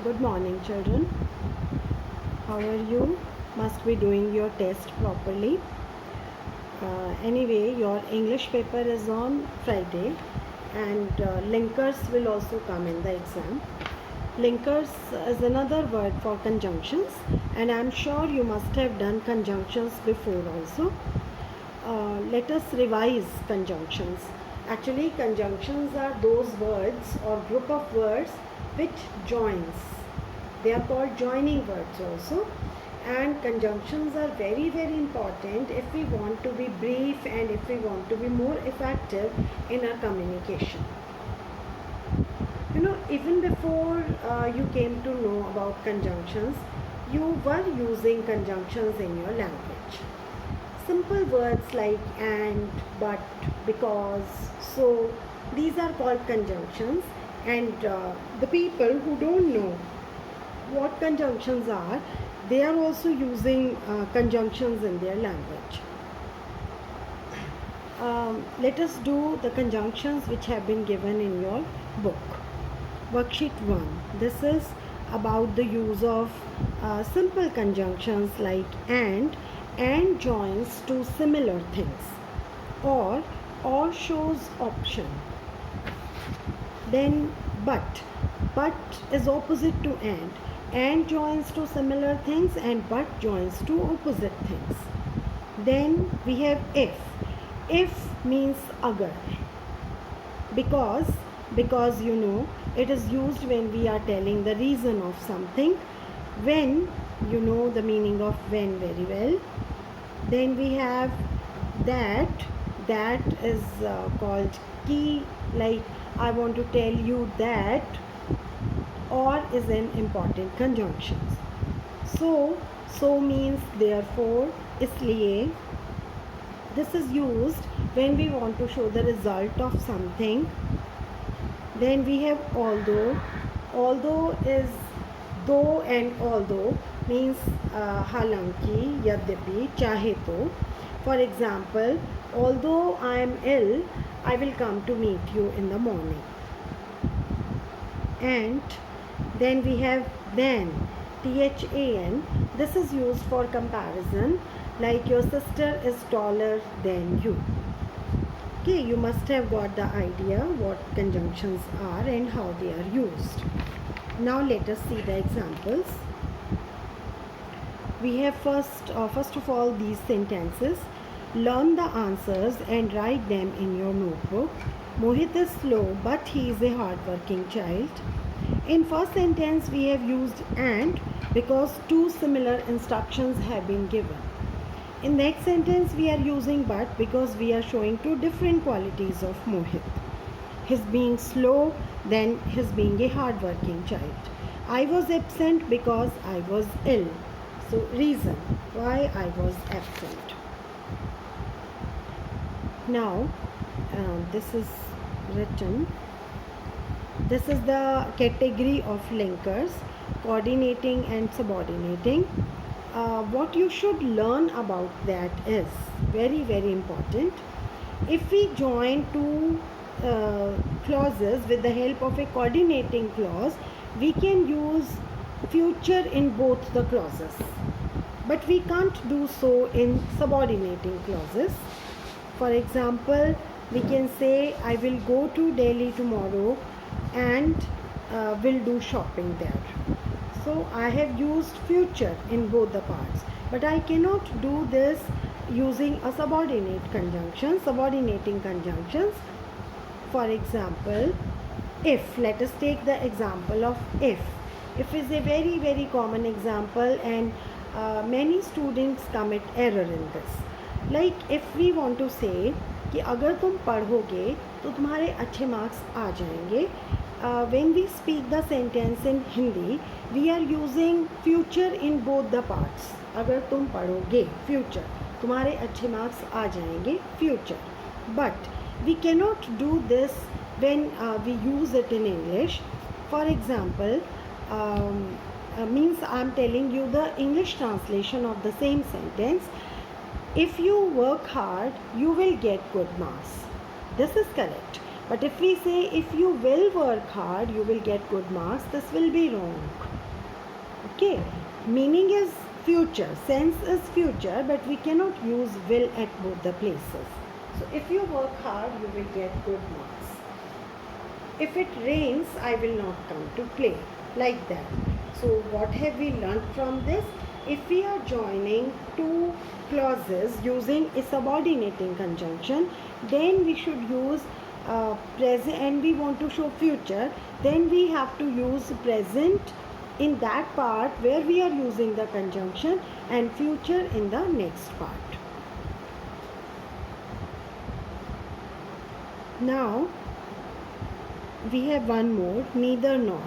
Good morning, children. How are you? Must be doing your test properly. Anyway, your English paper is on Friday, and linkers will also come in the exam. Linkers is another word for conjunctions, and I'm sure you must have done conjunctions before also. Let us revise conjunctions. Actually, conjunctions are those words or group of words which joins. They are called joining words also. And conjunctions are very, very important if we want to be brief and if we want to be more effective in our communication. Even before you came to know about conjunctions, you were using conjunctions in your language. Simple words like and, but, because, so, these are called conjunctions, and the people who don't know what conjunctions are, they are also using conjunctions in their language. Let us do the conjunctions which have been given in your book. Worksheet 1. This is about the use of simple conjunctions like and joins two similar things, or shows option. Then but is opposite to and joins two similar things, and but joins two opposite things. Then we have if means agar, because it is used when we are telling the reason of something. When, you know the meaning of when very well. Then we have that is called ki, like I want to tell you that, or is an important conjunction. So means therefore, isliye. This is used when we want to show the result of something. Then we have although. Although is though, and although means halanki, yadyapi, chahe to. For example, although I am ill, I will come to meet you in the morning. And then we have then, THAN. This is used for comparison, like your sister is taller than you. Okay, you must have got the idea what conjunctions are and how they are used. Now let us see the examples. We have first of all these sentences. Learn the answers and write them in your notebook. Mohit is slow, but he is a hard-working child. In first sentence, we have used and because two similar instructions have been given. In next sentence, we are using but because we are showing two different qualities of Mohit. His being slow, then his being a hard-working child. I was absent because I was ill. So reason why I was absent. Now this is written. This is the category of linkers, coordinating and subordinating. What you should learn about that is very, very important. If we join two clauses with the help of a coordinating clause, we can use future in both the clauses, but we can't do so in subordinating clauses. For example, we can say I will go to Delhi tomorrow and will do shopping there. So I have used future in both the parts, but I cannot do this using a subordinating conjunctions. For example, if, let us take the example of if. If is a very, very common example, and many students commit error in this. Like if we want to say कि अगर तुम पढ़ोगे तो तुम्हारे अच्छे marks आ जाएंगे. When we speak the sentence in Hindi, we are using future in both the parts. अगर तुम पढ़ोगे, future, तुम्हारे अच्छे मार्क्स आ जाएंगे, future. But we cannot do this when we use it in English. For example, means I am telling you the English translation of the same sentence. If you work hard, you will get good marks. This is correct. But if we say if you will work hard, you will get good marks, this will be wrong. Okay, meaning is future, sense is future, but we cannot use will at both the places. So if you work hard, you will get good marks. If it rains, I will not come to play, like that. So what have we learned from this? If we are joining two clauses using a subordinating conjunction, then we should use present, and we want to show future, then we have to use present in that part where we are using the conjunction, and future in the next part. Now we have one more, neither nor.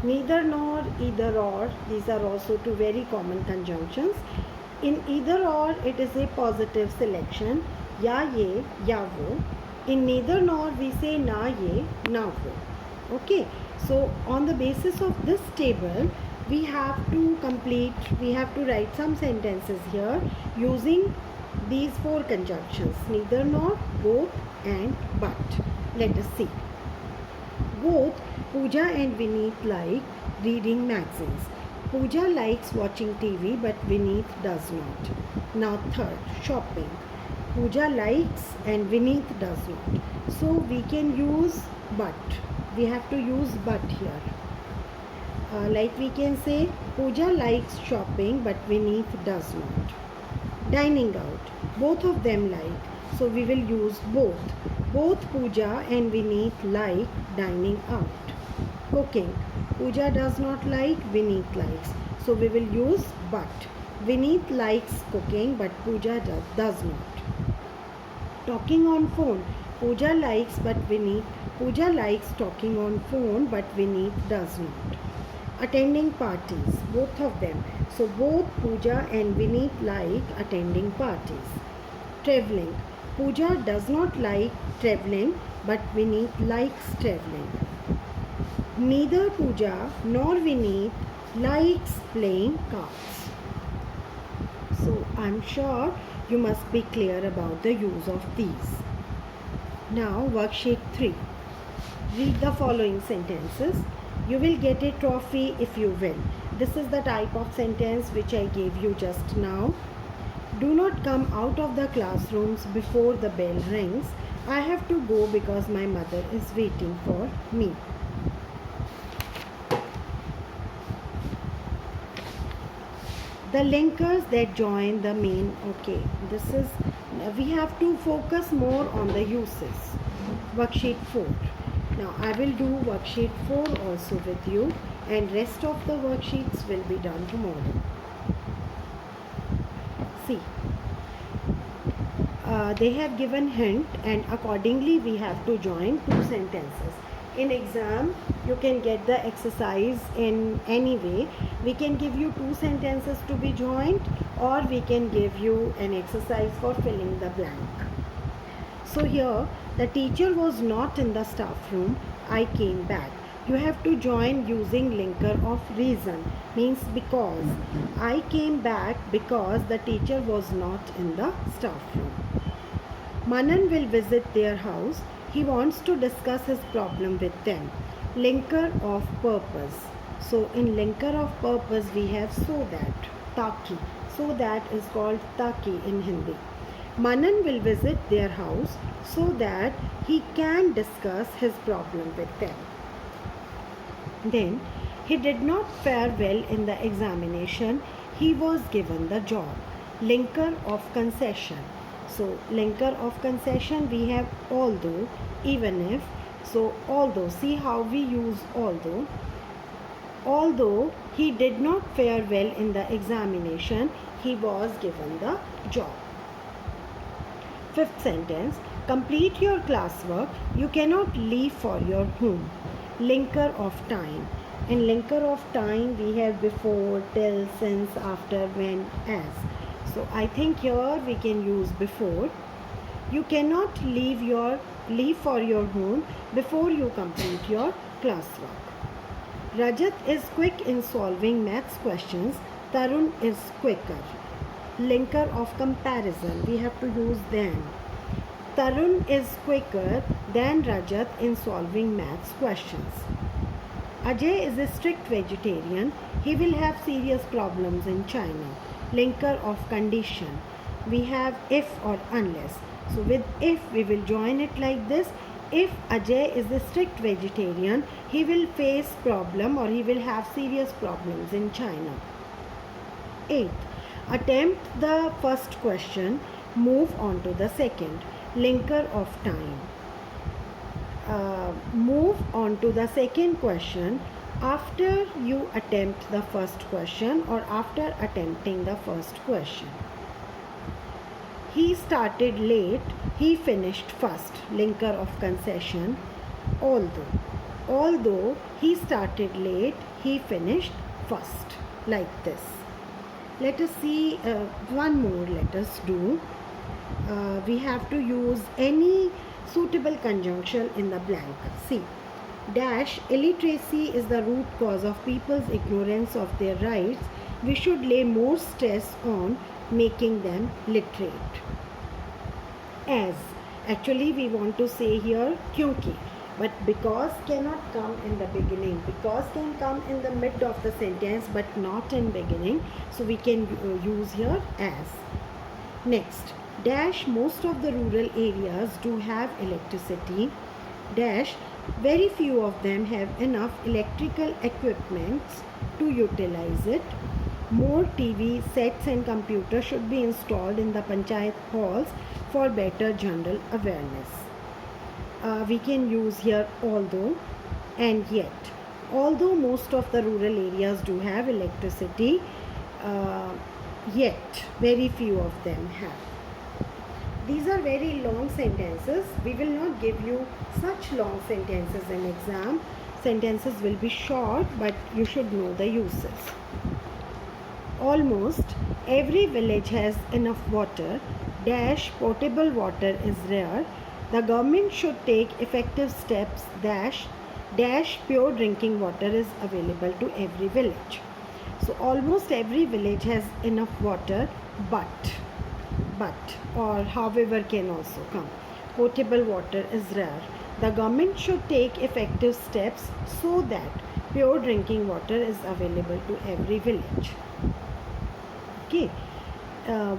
Neither nor, either or, these are also two very common conjunctions. In either or, it is a positive selection, ya ye, ya wo. In neither nor, we say na ye, na wo. Okay, so on the basis of this table, we have to write some sentences here using these four conjunctions, neither nor, both, and but. Let us see. Both Pooja and Vineet like reading magazines. Pooja likes watching TV, but Vineet does not. Now third, shopping. Pooja likes and Vineet does not. So we can use but. We have to use but here. Like we can say, Pooja likes shopping, but Vineet does not. Dining out. Both of them like. So we will use both. Both Pooja and Vineet like dining out. Cooking. Pooja does not like, Vineet likes. So we will use but. Vineet likes cooking, but Pooja does not. Talking on phone. Pooja likes talking on phone, but Vineet does not. Attending parties. Both of them. So both Pooja and Vineet like attending parties. Traveling. Pooja does not like traveling, but Vineet likes traveling. Neither Pooja nor Vineet likes playing cards. So I'm sure you must be clear about the use of these. Now worksheet 3. Read the following sentences. You will get a trophy if you win. This is the type of sentence which I gave you just now. Do not come out of the classrooms before the bell rings. I have to go because my mother is waiting for me. The linkers that join the main, okay, we have to focus more on the uses. Worksheet 4. Now I will do worksheet 4 also with you, and rest of the worksheets will be done tomorrow. See, they have given hint, and accordingly we have to join two sentences. In exam, you can get the exercise in any way. We can give you two sentences to be joined, or we can give you an exercise for filling the blank. So here, the teacher was not in the staff room. I came back. You have to join using linker of reason, means because. I came back because the teacher was not in the staff room. Manan will visit their house. He wants to discuss his problem with them. Linker of purpose. So in linker of purpose we have so that, taki. So that is called taki in Hindi. Manan will visit their house so that he can discuss his problem with them. Then, he did not fare well in the examination. He was given the job. Linker of concession. So, linker of concession we have although, even if. So, although, see how we use although. Although he did not fare well in the examination, he was given the job. Fifth sentence. Complete your classwork. You cannot leave for your home. Linker of time. In linker of time we have before, till, since, after, when, as. So I think here we can use before. You cannot leave for your home before you complete your classwork. Rajat is quick in solving maths questions. Tarun is quicker. Linker of comparison we have to use than. Tarun is quicker than Rajat in solving maths questions. Ajay is a strict vegetarian. He will have serious problems in China. Linker of condition. We have if or unless. So with if we will join it like this. If Ajay is a strict vegetarian, he will face problem or he will have serious problems in China. 8th, attempt the first question, move on to the second. Linker of time. Move on to the second question after you attempt the first question or after attempting the first question. He started late, he finished first. Linker of concession. Although he started late, he finished first. Like this. Let us see one more. Let us do. We have to use any suitable conjunction in the blank. See, dash, illiteracy is the root cause of people's ignorance of their rights. We should lay more stress on making them literate. As, actually we want to say here kyunki, but because cannot come in the beginning. Because can come in the mid of the sentence but not in beginning, so we can use here as. Next, dash, most of the rural areas do have electricity. Dash, very few of them have enough electrical equipments to utilize it. More TV sets and computers should be installed in the panchayat halls for better general awareness. We can use here although and yet. Although most of the rural areas do have electricity, yet very few of them have. These are very long sentences. We will not give you such long sentences in exam. Sentences will be short, but you should know the uses. Almost every village has enough water. Dash, potable water is rare. The government should take effective steps. Dash, pure drinking water is available to every village. So almost every village has enough water, but or however can also come. Potable water is rare. The government should take effective steps so that pure drinking water is available to every village. Okay,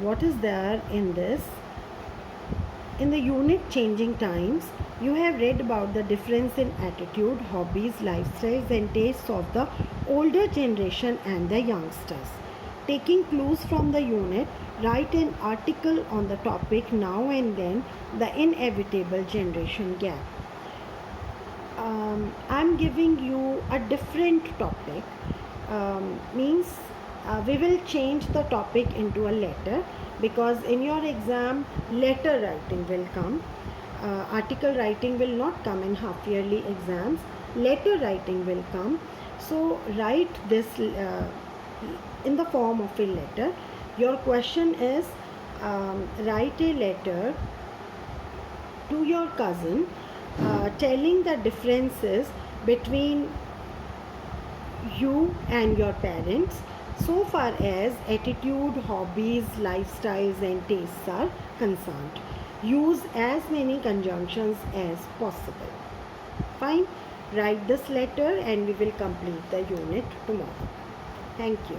what is there in this? In the unit Changing Times, you have read about the difference in attitude, hobbies, lifestyles and tastes of the older generation and the youngsters. Taking clues from the unit, write an article on the topic Now and Then, the inevitable generation gap. I'm giving you a different topic, means we will change the topic into a letter, because in your exam letter writing will come. Article writing will not come in half yearly exams. Letter writing will come. So write this in the form of a letter. Your question is write a letter to your cousin telling the differences between you and your parents so far as attitude, hobbies, lifestyles and tastes are concerned. Use as many conjunctions as possible. Fine. Write this letter and we will complete the unit tomorrow. Thank you.